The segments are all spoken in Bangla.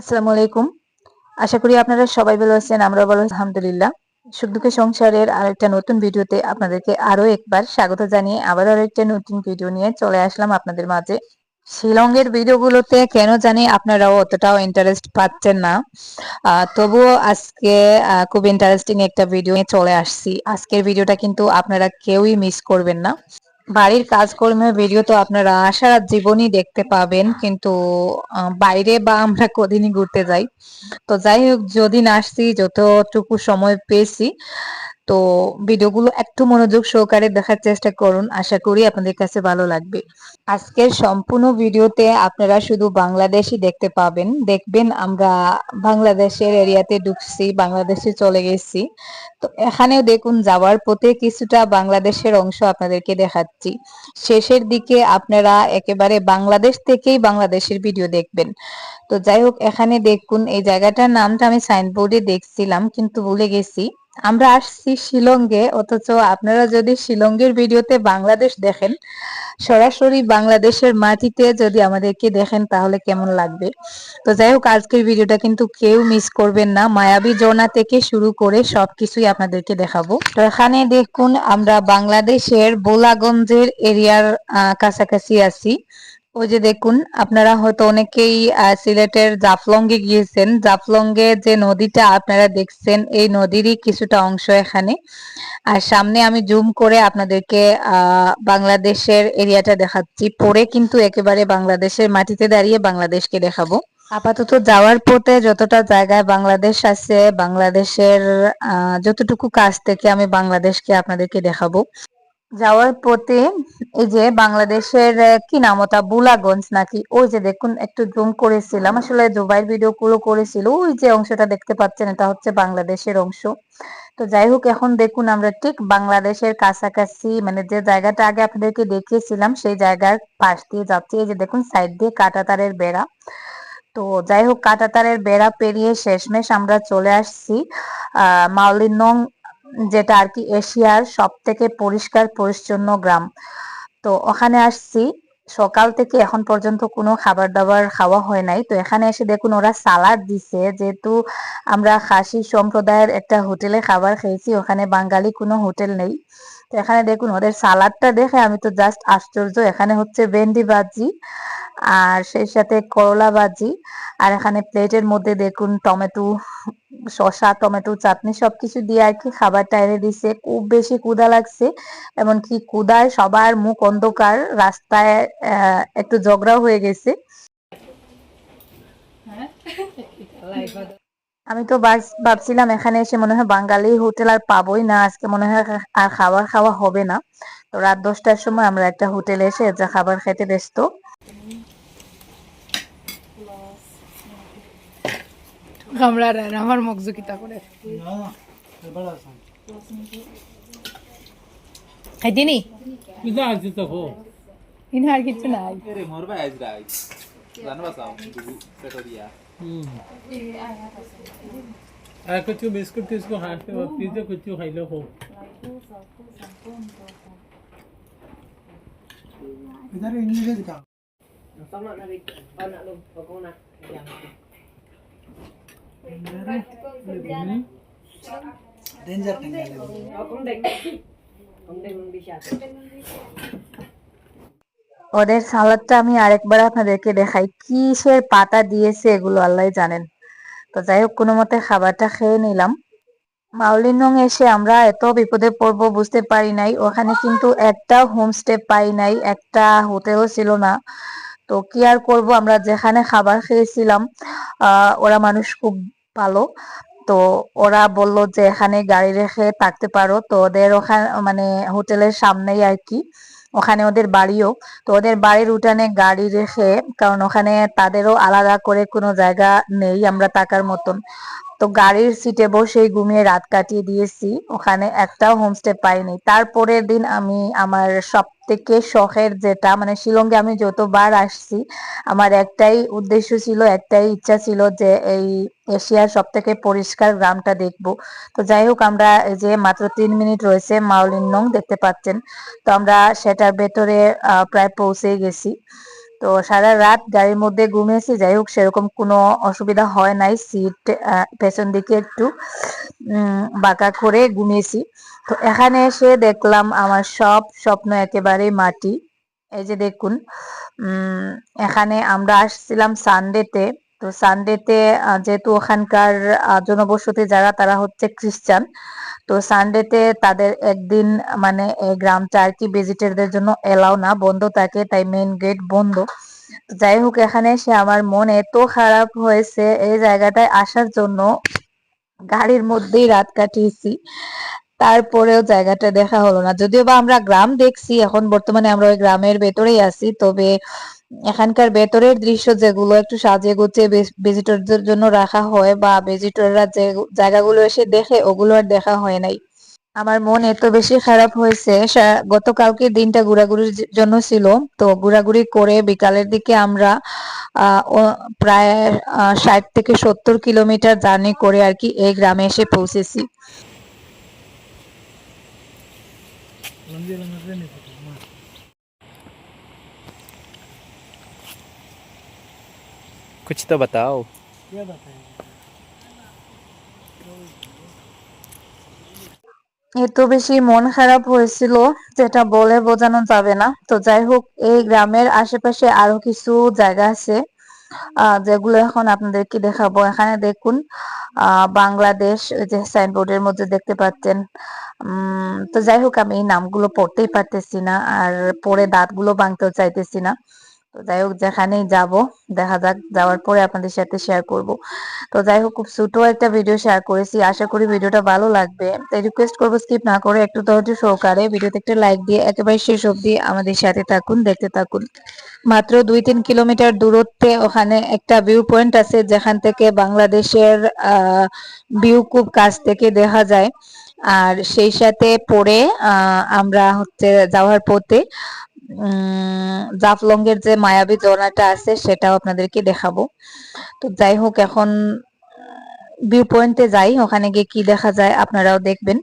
আসসালামু আলাইকুম। আশা করি আপনারা সবাই ভালো আছেন। আমরাও ভালো আছি আলহামদুলিল্লাহ। সুখ দুঃখে সংসারের আরেকটা নতুন ভিডিওতে আপনাদেরকে আরো একবার স্বাগত জানিয়ে আবারও আরেকটা নতুন ভিডিও নিয়ে চলে আসলাম আপনাদের মাঝে। শিলংয়ের ভিডিওগুলোতে কেন জানি আপনারাও অতটাও ইন্টারেস্ট পাচ্ছেন না। তবুও আজকে খুব ইন্টারেস্টিং একটা ভিডিও নিয়ে চলে আসছি। আজকের ভিডিওটা কিন্তু আপনারা কেউই মিস করবেন না। বাড়ির কাজকর্মের ভিডিও তো আপনারা সারা জীবনই দেখতে পাবেন, কিন্তু বাইরে বা আমরা কদিনই ঘুরতে যাই। তো যাই হোক, যদিন আসছি যতটুকু সময় পেয়েছি, তো ভিডিওগুলো একটু মনোযোগ সহকারে দেখার চেষ্টা করুন। আশা করি আপনাদের কাছে ভালো লাগবে। আজকের সম্পূর্ণ ভিডিওতে আপনারা শুধু বাংলাদেশই দেখতে পাবেন। দেখবেন আমরা বাংলাদেশের এরিয়াতে ঢুকছি, বাংলাদেশে চলে গেছি। তো এখানেও দেখুন যাওয়ার পথে কিছুটা বাংলাদেশের অংশ আপনাদেরকে দেখাচ্ছি। শেষের দিকে আপনারা একেবারে বাংলাদেশ থেকেই বাংলাদেশের ভিডিও দেখবেন। তো যাই হোক, এখানে দেখুন এই জায়গাটার নামটা আমি সাইনবোর্ডে দেখছিলাম কিন্তু ভুলে গেছি। আমরা আসছি শিলংয়ে, অথচ আপনারা যদি শিলংয়ের ভিডিওতে বাংলাদেশ দেখেন, সরাসরি বাংলাদেশের মাটিতে যদি আমাদেরকে দেখেন তাহলে কেমন লাগবে। তো যাই হোক, আজকের ভিডিওটা কিন্তু কেউ মিস করবেন না। মায়াবী ঝর্ণা থেকে শুরু করে সবকিছুই আপনাদেরকে দেখাবো। তো এখানে দেখুন আমরা বাংলাদেশের বোলাগঞ্জের এরিয়ার কাছাকাছি আছি। ওই যে দেখুন, আপনারা হয়তো অনেকেই সিলেটের জাফলংয়ে গিয়েছেন। জাফলংয়ে যে নদীটা আপনারা দেখছেন, এই নদীরই কিছুটা অংশ এখানে। আর সামনে আমি জুম করে আপনাদেরকে বাংলাদেশের এরিয়াটা দেখাচ্ছি। পরে কিন্তু একেবারে বাংলাদেশের মাটিতে দাঁড়িয়ে বাংলাদেশকে দেখাবো। আপাতত যাওয়ার পথে যতটা জায়গায় বাংলাদেশ আছে, বাংলাদেশের যতটুকু কাছ থেকে আমি বাংলাদেশকে আপনাদেরকে দেখাবো। যাওয়ার পথে এই যে বাংলাদেশের কি নাম ওটা, বুলাগঞ্জ নাকি, ওই যে দেখুন একটু জুম করেছিলাম, আসলে দুবাইয়ের ভিডিও গুলো করেছিল, ওই যে অংশটা দেখতে পাচ্ছেন এটা হচ্ছে বাংলাদেশের অংশ। তো যাই হোক, এখন দেখুন আমরা ঠিক বাংলাদেশের কাছাকাছি, মানে যে জায়গাটা আগে আপনাদেরকে দেখিয়েছিলাম সেই জায়গার পাশ দিয়ে যাচ্ছি। এই যে দেখুন সাইড দিয়ে কাঁটাতারের বেড়া। তো যাই হোক, কাঁটাতারের বেড়া পেরিয়ে শেষমেশ আমরা চলে আসছি মাওলিনং, যেটা আর কি এশিয়ার সব থেকে পরিষ্কার পরিচ্ছন্ন গ্রাম। তো ওখানে আসছি। সকাল থেকে এখন পর্যন্ত কোনো খাবার দাবার খাওয়া হয় নাই। তো এখানে এসে দেখুন ওরা সালাড দিছে, যেহেতু আমরা খাসি সম্প্রদায়ের একটা হোটেলে খাবার খেয়েছি, ওখানে বাঙালি কোনো হোটেল নেই। তো এখানে দেখুন ওদের সালাডটা দেখে আমি তো জাস্ট আশ্চর্য। এখানে হচ্ছে ভেন্ডি ভাজি আর সেই সাথে করলা ভাজি, আর এখানে প্লেটের মধ্যে দেখুন টমেটো, শসা, টমেটো চাটনি সবকিছু দিয়ে আর কি খাবারটা এনে দিছে। খুব বেশি ক্ষুধা লাগছে, এমনকি ক্ষুধায় সবার মুখ অন্ধকার, রাস্তায় একটু ঝগড়াও হয়ে গেছে। আমি তো ভাবছিলাম এখানে এসে মনে হয় বাঙালি হোটেল আর পাবোই না, আজকে মনে হয় আর খাবার খাওয়া হবে না। তো রাত 10টার সময় আমরা একটা হোটেলে এসে যা খাবার খেতে ব্যস্ত। কামড়ার আমার মুখ জুকিতা করে খাইতিনি কিদা আছে তো হো ইন আর কিছু নাই अरे मोरबा आज राज जानवा साहब पेटोरिया আর কিছু বিস্কুট টিস্কুট খাইতে বা পিজা কিছু খাইলে হোক इधर इंग्लिश दिखा डेंजर ওদের সালাদটা আমি আরেকবার আপনাদেরকে দেখাই, কিসের পাতা দিয়েছে এগুলো আল্লাহ জানেন। তো যাই হোক, কোনো মতে খাবারটা খেয়ে নিলাম। মাওলিনং এসে আমরা এত বিপদে পড়বো বুঝতে পারি নাই। ওখানে কিন্তু একটা হোমস্টে পাই নাই, একটা হোটেলও ছিল না। তো কি আর করবো, আমরা যেখানে খাবার খেয়েছিলাম ওরা মানুষ খুব ভালো। তো ওরা বলল যে এখানে গাড়ি রেখে থাকতে পারো। তো ওদের ওখানে মানে হোটেলের সামনেই আর কি, ওখানে ওদের বাড়িও। তো ওদের বাড়ির উঠানে গাড়ি রেখে, কারণ ওখানে তাদেরও আলাদা করে কোনো জায়গা নেই আমরা থাকার মতন, তো গাড়ির সিটে বসেই ঘুমিয়ে রাত কাটিয়ে দিয়েছি। ওখানে একটাও হোমস্টে পাইনি। তারপরের দিন আমি আমার সব থেকে শখের, যেটা মানে শিলংয়ে আমি যতবার আসছি আমার একটাই উদ্দেশ্য ছিল, একটাই ইচ্ছা ছিল যে এই এশিয়ার সব থেকে পরিষ্কার গ্রামটা দেখবো। তো যাই হোক, আমরা এই যে মাত্র 3 মিনিট রয়েছে মাওলিনং দেখতে পাচ্ছেন, তো আমরা সেটার ভেতরে প্রায় পৌঁছে গেছি। তো সারা রাত গাড়ির মধ্যে ঘুমিয়েছি, যাই হোক সেরকম কোনো অসুবিধা হয় নাই, সিট পেছন দিকে একটু বাঁকা করে ঘুমিয়েছি। তো এখানে এসে দেখলাম আমার সব স্বপ্ন একেবারে মাটি। এই যে দেখুন, এখানে আমরা আসছিলাম সানডেতে। তো সানডেতে যেহেতু ওখানকার জনবসতি যারা তারা হচ্ছে খ্রিস্টান, তো সানডেতে তাদের একদিন মানে এই গ্রামটা আর কি ভিজিটরদের জন্য এলাও না, বন্ধ থাকে, তাই মেইন গেট বন্ধ। তো যাই হোক এখানে এসে আমার মন এত খারাপ হয়েছে এই জায়গাটায় আসার জন্য, গাড়ির মধ্যেই রাত কাটিয়েছি, তারপরেও জায়গাটা দেখা হলো না। যদিও বা আমরা গ্রাম দেখছি, এখন বর্তমানে আমরা ওই গ্রামের ভেতরেই আছি, তবে এখানকার ভেতরের দৃশ্য যেগুলো একটু সাজিয়ে গুছিয়ে ভিজিটরদের জন্য রাখা হয় বা ভিজিটররা যে জায়গাগুলো এসে দেখে ওগুলো আর দেখা হয় নাই। আমার মন এত বেশি খারাপ হয়েছে, গতকালকে দিনটা ঘোরাঘুরির জন্য ছিল। তো ঘোরাঘুরি করে বিকালের দিকে আমরা প্রায় 60 থেকে 70 কিলোমিটার জার্নি করে আর কি এই গ্রামে এসে পৌঁছেছি। कुछ तो बताओ। क्या बताएं? এত বেশি মন খারাপ হয়েছিল যেটা বলে বোঝানো যাবে না। তো যাই হোক এই গ্রামের আশেপাশে আরো কিছু জায়গা আছে যেগুলো এখন আপনাদেরকে দেখাবো। এখানে দেখুন বাংলাদেশ, ওই যে সাইনবোর্ডের মধ্যে দেখতে পাচ্ছেন। তো যাই হোক আমি এই নামগুলো পড়তেই পারতেছি না, আর পরে দাঁতগুলো ভাঙতেও চাইতেছি না। তো যাই হোক যেখানেই যাব দেখা যাক, যাওয়ার পরে আপনাদের সাথে শেয়ার করব। তো যাই হোক খুব ছোট একটা ভিডিও শেয়ার করেছি, আশা করি ভিডিওটা ভালো লাগবে। তাই রিকোয়েস্ট করবো স্কিপ না করে একটু ধৈর্য সহকারে ভিডিওতে একটা লাইক দিয়ে একেবারে শেষ অবধি আমাদের সাথে থাকুন, দেখতে থাকুন। মাত্র 2-3 কিলোমিটার দূরত্বে ওখানে একটা ভিউ পয়েন্ট আছে, যেখান থেকে বাংলাদেশের ভিউ খুব কাছ থেকে দেখা যায়। আর সেই সাথে পরে আমরা হচ্ছে যাওয়ার পথে জাফলং এর যে মায়াবী ঝর্ণাটা আছে সেটাও আপনাদেরকে দেখাবো। তো যাই হোক এখন ভিউ পয়েন্টে যাই, ওখানে গিয়ে কি দেখা যায় আপনারাও দেখবেন।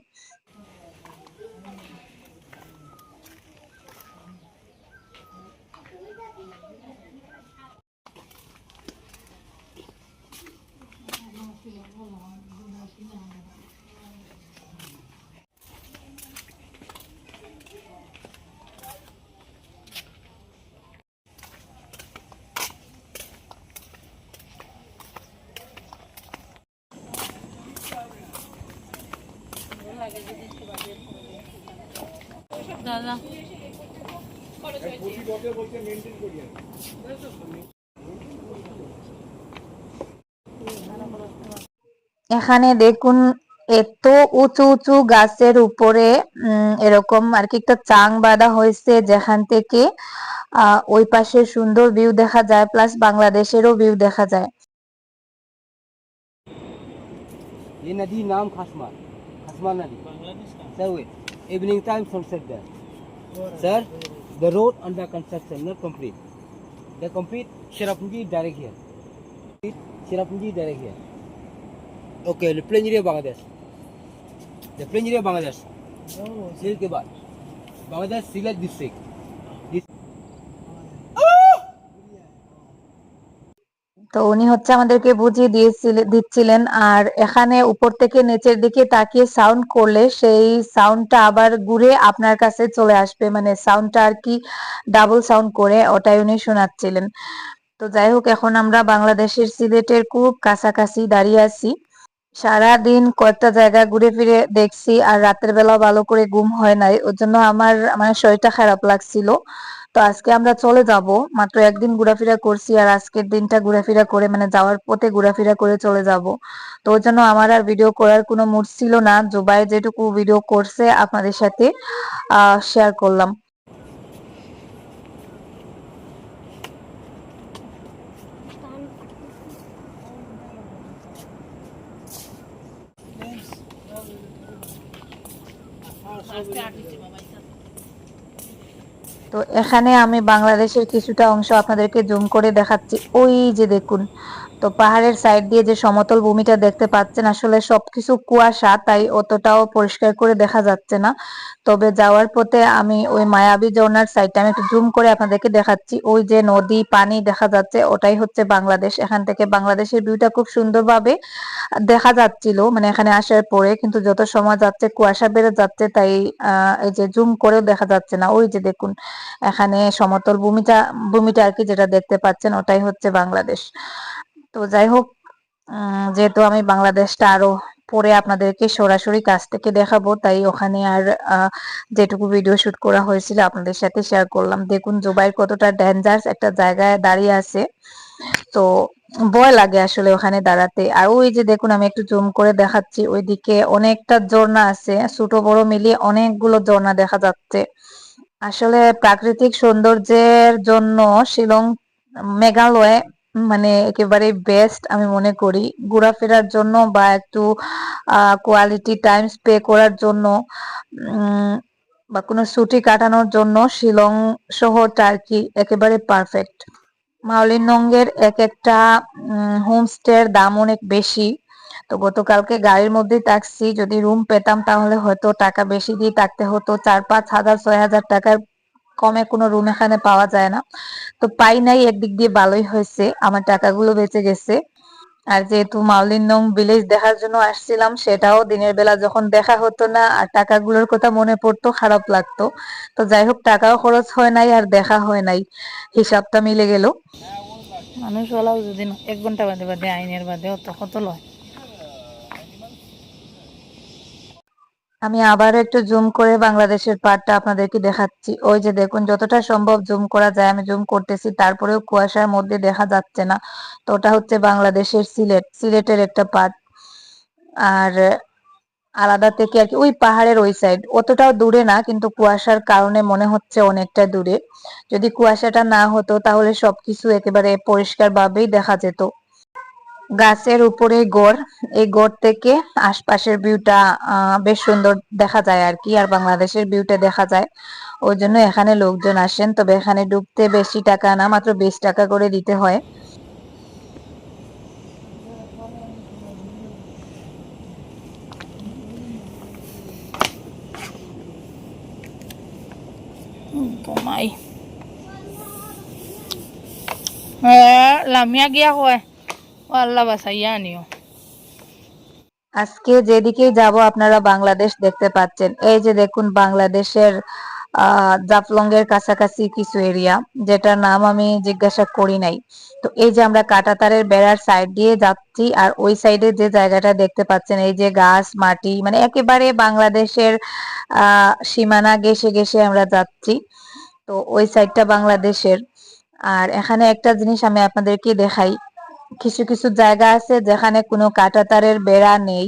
দাদা এখানে দেখুন এত উঁচু উঁচু গাছের উপরে এরকম আর কি একটা চাং বাঁধা হয়েছে, যেখান থেকে ওই পাশে সুন্দর ভিউ দেখা যায়, প্লাস বাংলাদেশেরও ভিউ দেখা যায়। ये नदी नाम खसमा खसमा नदी sir wait evening time sunset there sir the road under construction not complete the complete Cherrapunji direct here Cherrapunji direct here okay the plain area Bangladesh सिल के बाद Bangladesh Sylhet district তো উনি হচ্ছে আমাদেরকে বুঝিয়ে দিচ্ছিলেন। আর এখানে উপর থেকে নিচের দিকে তাকিয়ে সাউন্ড করলে সেই সাউন্ডটা আবার ঘুরে আপনার কাছে চলে আসবে, মানে সাউন্ডটা আর কি ডাবল সাউন্ড করে ওটাই উনি শোনাচ্ছিলেন। তো যাই হোক এখন আমরা বাংলাদেশের সিলেটের খুব কাছাকাছি দাঁড়িয়ে আছি। সারাদিন কয়েকটা জায়গা ঘুরে ফিরে দেখছি, আর রাতের বেলা ভালো করে ঘুম হয় নাই, ওর জন্য আমার মানে শরীরটা খারাপ লাগছিল। তো আজকে আমরা চলে যাব, মাত্র একদিন ঘোরাফেরা করছি, আর আজকের দিনটা ঘোরাফেরা করে মানে যাওয়ার পথে ঘোরাফেরা করে চলে যাব। তো ওর জন্য আমার আর ভিডিও করার কোনো মুড ছিল না। জুবাই যেটুকু ভিডিও করছে আপনাদের সাথে শেয়ার করলাম। তো এখানে আমি বাংলাদেশের কিছুটা অংশ আপনাদেরকে জুম করে দেখাচ্ছি, ওই যে দেখুন। তো তো পাহাড়ের সাইড দিয়ে যে সমতল ভূমিটা দেখতে পাচ্ছেন আসলে সবকিছু কুয়াশা, তাই অতটাও পরিষ্কার করে দেখা যাচ্ছে না। তবে যাওয়ার পথে আমি ওই মায়াবী ঝর্ণার সাইডটা আমি একটু জুম করে আপনাদেরকে দেখাচ্ছি। ওই যে নদী পানি দেখা যাচ্ছে ওটাই হচ্ছে বাংলাদেশ। এখান থেকে বাংলাদেশের ভিউটা খুব সুন্দরভাবে দেখা যাচ্ছিল মানে এখানে আসার পরে, কিন্তু যত সময় যাচ্ছে কুয়াশা বেড়ে যাচ্ছে, তাই এই যে জুম করেও দেখা যাচ্ছে না। ওই যে দেখুন এখানে সমতল ভূমিটা আর কি যেটা দেখতে পাচ্ছেন ওটাই হচ্ছে বাংলাদেশ। তো যাই হোক, যেহেতু আমি বাংলাদেশটা আরো পরে আপনাদেরকে সরাসরি কাছ থেকে দেখাবো, তাই ওখানে আর যেটুকু ভিডিও শুট করা হয়েছিল আপনাদের সাথে শেয়ার করলাম। দেখুন জুবাইর কতটা ডেঞ্জারাস একটা জায়গায় দাঁড়িয়ে আছে, তো ভয় লাগে আসলে ওখানে দাঁড়াতে। আর ওই যে দেখুন আমি একটু জুম করে দেখাচ্ছি, ওইদিকে অনেকটা ঝর্ণা আছে, ছোট বড় মিলিয়ে অনেকগুলো ঝর্ণা দেখা যাচ্ছে। আসলে প্রাকৃতিক সৌন্দর্যের জন্য শিলং, মেঘালয় মানে একেবারে বেস্ট আমি মনে করি ঘোরাফেরার জন্য, বা একটু কোয়ালিটি টাইম স্পে করার জন্য, বা কোনো ছুটি কাটানোর জন্য শিলং শহরটা আর কি একেবারে পারফেক্ট। মাওলিনঙ্গের এক একটা হোমস্টের দাম অনেক বেশি। তো গতকালকে গাড়ির মধ্যেই থাকছি, যদি রুম পেতাম তাহলে হয়তো টাকা বেশি দিয়ে থাকতে হতো, 4-5 হাজার 6 হাজার টাকার কমে কোনো রুম এখানে পাওয়া যায় না। তো পাই নাই, একদিক দিয়ে ভালোই হয়েছে, আমার টাকাগুলো বেঁচে গেছে। আর যেহেতু মাওলিনং ভিলেজ দেখার জন্য আসছিলাম, সেটাও দিনের বেলা যখন দেখা হতো না আর টাকাগুলোর কথা মনে পড়তো খারাপ লাগতো। তো যাই হোক, টাকাও খরচ হয় নাই আর দেখা হয় নাই, হিসাবটা মিলে গেল। মানুষ হলাও যদি 1 ঘন্টা বাদে বাদে আইনের বাদে অত কত লয়। আমি আবার একটু জুম করে বাংলাদেশের পার্টটা আপনাদেরকে দেখাচ্ছি। ওই যে দেখুন যতটা সম্ভব জুম করা যায় আমি জুম করতেছি, তারপরেও কুয়াশার মধ্যে দেখা যাচ্ছে না। তো ওটা হচ্ছে বাংলাদেশের সিলেটের একটা পার্ট। আর আলাদা থেকে আর কি ওই পাহাড়ের ওই সাইড, অতটাও দূরে না, কিন্তু কুয়াশার কারণে মনে হচ্ছে অনেকটা দূরে। যদি কুয়াশাটা না হতো তাহলে সবকিছু একেবারে পরিষ্কার ভাবেই দেখা যেত। গাছের উপরে গড়, এই গড় থেকে আশপাশের ভিউটা বেশ সুন্দর দেখা যায় আর কি, আর বাংলাদেশের ভিউটা দেখা যায়। ওই জন্য এখানে লোকজন আসেন, তবে এখানে ঢুকতে বেশি টাকা না, মাত্র 20 টাকা করে দিতে হয়। ঘুমাই লামিয়া গিয়া কয় ও আল্লাহ বাসাইয়া আনিও। আজকে যেদিকেই যাব আপনারা বাংলাদেশ দেখতে পাচ্ছেন। এই যে দেখুন বাংলাদেশের জাফলং এর কাছাকাছি কিছু এরিয়া, যেটার নাম আমি জিজ্ঞাসা করি নাই। তো এই যে আমরা কাঁটাতারের বেড়ার সাইড দিয়ে যাচ্ছি, আর ওই সাইডে যে জায়গাটা দেখতে পাচ্ছেন, এই যে গাছ মাটি মানে একেবারে বাংলাদেশের সীমানা ঘেঁষে ঘেঁষে আমরা যাচ্ছি। তো ওই সাইডটা বাংলাদেশের। আর এখানে একটা জিনিস আমি আপনাদেরকে দেখাই, কিছু কিছু জায়গা আছে যেখানে কোনো কাঁটাতারের বেড়া নেই,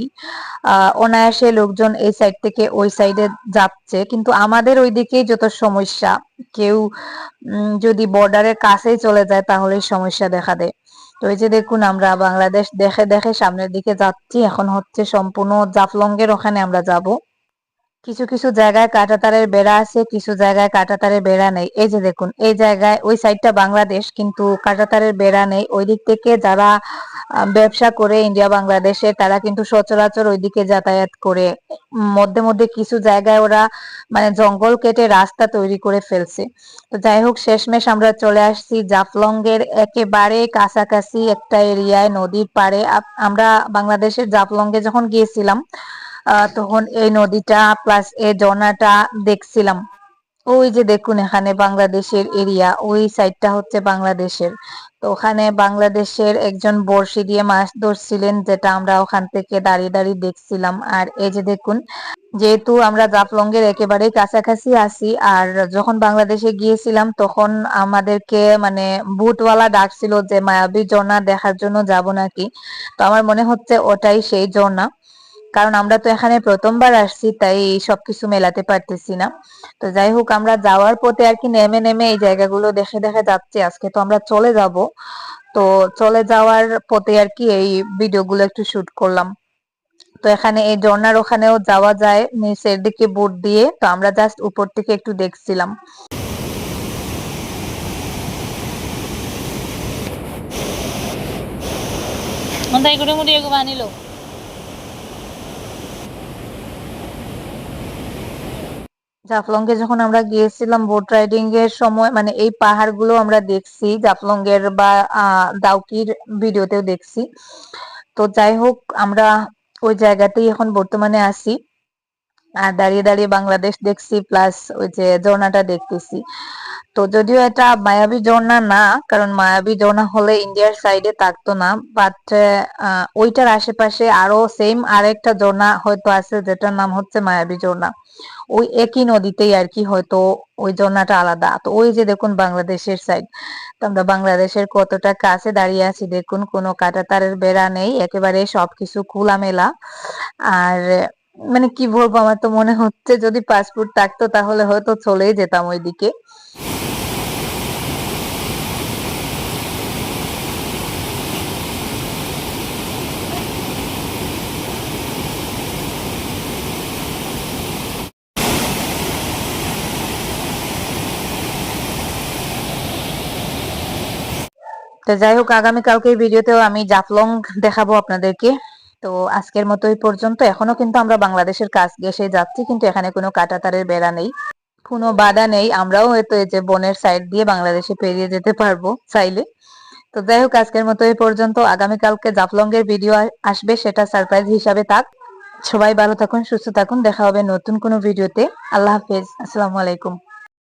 অনায়াসে লোকজন এই সাইড থেকে ওই সাইডে যাচ্ছে, কিন্তু আমাদের ওইদিকেই যত সমস্যা। কেউ যদি বর্ডারের কাছেই চলে যায় তাহলে সমস্যা দেখা দেয়। তো এই যে দেখুন আমরা বাংলাদেশ দেখে দেখে সামনের দিকে যাচ্ছি, এখন হচ্ছে সম্পূর্ণ জাফলং এর ওখানে আমরা যাব। কিছু কিছু জায়গায় কাঁটাতারের বেড়া আছে, কিছু জায়গায় কাঁটাতারের বেড়া নেই। এই যে দেখুন এই জায়গায় ওই সাইডটা বাংলাদেশ, কিন্তু কাঁটাতারের বেড়া নেই। ওই দিক থেকে যারা ব্যবসা করে ইন্ডিয়া বাংলাদেশে, তারা কিন্তু সচরাচর ওইদিকে যাতায়াত করে। মধ্যে মধ্যে কিছু জায়গায় ওরা মানে জঙ্গল কেটে রাস্তা তৈরি করে ফেলছে। তো যাই হোক, শেষমেশ আমরা চলে আসছি জাফলং এর একেবারে কাছাকাছি একটা এরিয়ায়, নদীর পাড়ে। আমরা বাংলাদেশের জাফলং এ যখন গিয়েছিলাম তখন এই নদীটা প্লাস এই ঝর্ণাটা দেখছিলাম। ওই যে দেখুন এখানে বাংলাদেশের এরিয়া, ওই সাইডটা হচ্ছে বাংলাদেশের। তো ওখানে বাংলাদেশের একজন বড়শি দিয়ে মাছ ধরছিলেন, যেটা আমরা ওখান থেকে দাঁড়িয়ে দাঁড়িয়ে দেখছিলাম। আর এই যে দেখুন, যেহেতু আমরা জাফলং এর একেবারেই কাছাকাছি আছি, আর যখন বাংলাদেশে গিয়েছিলাম তখন আমাদেরকে মানে বুটওয়ালা ডাকছিল যে মায়াবী ঝর্ণা দেখার জন্য যাব নাকি। তো আমার মনে হচ্ছে ওটাই সেই ঝর্ণা, কারণ আমরা তো এখানে প্রথমবার আসছি, তাই সবকিছু মেলাতে পারতেছি না। তো যাই হোক, আমরা যাওয়ার পথে আর কি নেমে নেমে এই জায়গাগুলো দেখে দেখে যাচ্ছি। আজকে তো আমরা চলে যাব, তো চলে যাওয়ার পথে আর কি এই ভিডিওগুলো একটু শুট করলাম। তো এখানে এই ঝর্ণার ওখানেও যাওয়া যায় নিচের দিকে বোট দিয়ে, তো আমরা জাস্ট উপর থেকে একটু দেখছিলাম। মন্দাই করে মুড়ি এগো বানিলো জাফলংকে যখন আমরা গিয়েছিলাম বোট রাইডিং এর সময় মানে এই পাহাড়গুলো আমরা দেখছি জাফলং এর বা দাউকির ভিডিওতেও দেখছি। তো যাই হোক আমরা ওই জায়গাতেই এখন বর্তমানে আছি আর দাঁড়িয়ে দাঁড়িয়ে বাংলাদেশ দেখছি প্লাস ওই যে ঝর্ণাটা দেখতেছি। তো যদিও এটা মায়াবী ঝর্ণা না, কারণ মায়াবী ঝর্ণা হলে ইন্ডিয়ার সাইডে থাকতো না, বাট ওইটার আশেপাশে আরো সেম আরেকটা ঝর্ণা হয়তো আছে যেটার নাম হচ্ছে মায়াবী ঝর্ণা। ওই একই নদীতেই আর কি, হয়তো ওই ঝর্ণাটা আলাদা। তো ওই যে দেখুন বাংলাদেশের সাইড, তো আমরা বাংলাদেশের কতটা কাছে দাঁড়িয়ে আছি দেখুন, কোনো কাঁটাতারের বেড়া নেই, একেবারে সবকিছু খোলামেলা। আর মানে কি বলবো, আমার তো মনে হচ্ছে যদি পাসপোর্ট থাকতো তাহলে হয়তো চলেই যেতাম ওইদিকে। তো যাই হোক, আগামীকালকে এই ভিডিওতেও আমি জাফলং দেখাবো আপনাদেরকে। তো আজকের মতো এই পর্যন্ত। এখনো কিন্তু আমরা বাংলাদেশের কাছ ঘেঁষে যাচ্ছি, কিন্তু এখানে কোনো কাঁটাতারের বেড়া নেই, কোনো বাধা নেই। আমরাও হয়তো এই যে বনের সাইড দিয়ে বাংলাদেশে পেরিয়ে যেতে পারবো চাইলে। তো যাই হোক, আজকের মতো এই পর্যন্ত। আগামীকালকে জাফলং এর ভিডিও আসবে, সেটা সারপ্রাইজ হিসাবে থাক। সবাই ভালো থাকুন, সুস্থ থাকুন, দেখা হবে নতুন কোনো ভিডিওতে। আল্লাহ হাফেজ, আসসালামু আলাইকুম।